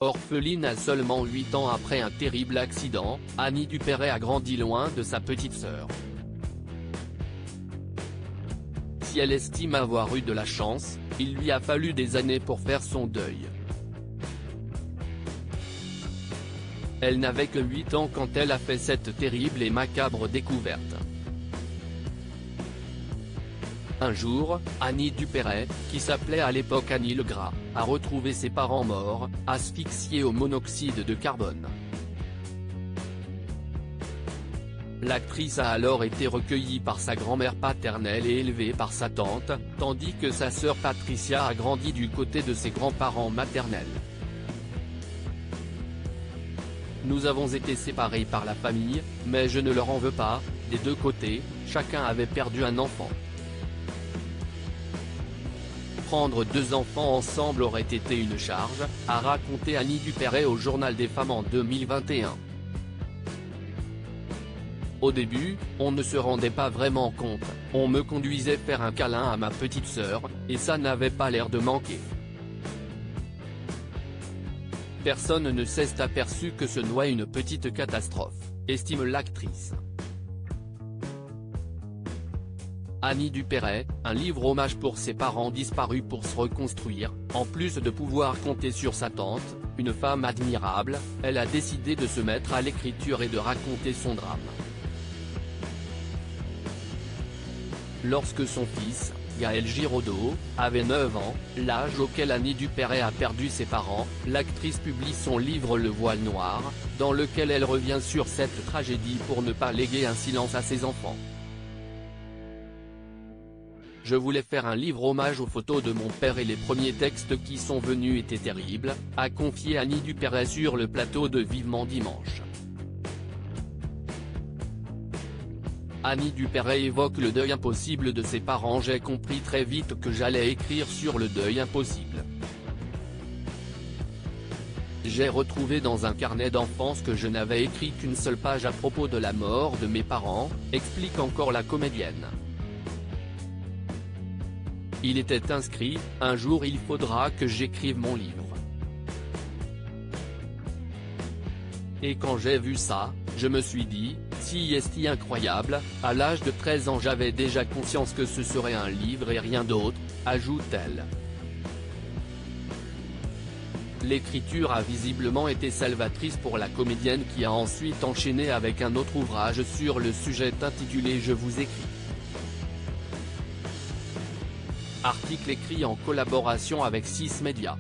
Orpheline à seulement 8 ans après un terrible accident, Annie Dupéret a grandi loin de sa petite sœur. Si elle estime avoir eu de la chance, il lui a fallu des années pour faire son deuil. Elle n'avait que 8 ans quand elle a fait cette terrible et macabre découverte. Un jour, Annie Dupéret, qui s'appelait à l'époque Annie Legras, a retrouvé ses parents morts, asphyxiés au monoxyde de carbone. L'actrice a alors été recueillie par sa grand-mère paternelle et élevée par sa tante, tandis que sa sœur Patricia a grandi du côté de ses grands-parents maternels. Nous avons été séparés par la famille, mais je ne leur en veux pas, des deux côtés, chacun avait perdu un enfant. Prendre 2 enfants ensemble aurait été une charge, a raconté Annie Dupéret au Journal des Femmes en 2021. Au début, on ne se rendait pas vraiment compte, on me conduisait faire un câlin à ma petite sœur, et ça n'avait pas l'air de manquer. Personne ne s'est aperçu que se nouait une petite catastrophe, estime l'actrice. Annie Dupéret, un livre hommage pour ses parents disparus pour se reconstruire, en plus de pouvoir compter sur sa tante, une femme admirable, elle a décidé de se mettre à l'écriture et de raconter son drame. Lorsque son fils, Gaël Giraudot, avait 9 ans, l'âge auquel Annie Dupéret a perdu ses parents, l'actrice publie son livre Le Voile Noir, dans lequel elle revient sur cette tragédie pour ne pas léguer un silence à ses enfants. Je voulais faire un livre hommage aux photos de mon père et les premiers textes qui sont venus étaient terribles, a confié Annie Dupéret sur le plateau de Vivement Dimanche. Annie Dupéret évoque le deuil impossible de ses parents. J'ai compris très vite que j'allais écrire sur le deuil impossible. J'ai retrouvé dans un carnet d'enfance que je n'avais écrit qu'une seule page à propos de la mort de mes parents, explique encore la comédienne. Il était inscrit, un jour il faudra que j'écrive mon livre. Et quand j'ai vu ça, je me suis dit, si est incroyable, à l'âge de 13 ans j'avais déjà conscience que ce serait un livre et rien d'autre, ajoute-t-elle. L'écriture a visiblement été salvatrice pour la comédienne qui a ensuite enchaîné avec un autre ouvrage sur le sujet intitulé Je vous écris. Article écrit en collaboration avec 6 Médias.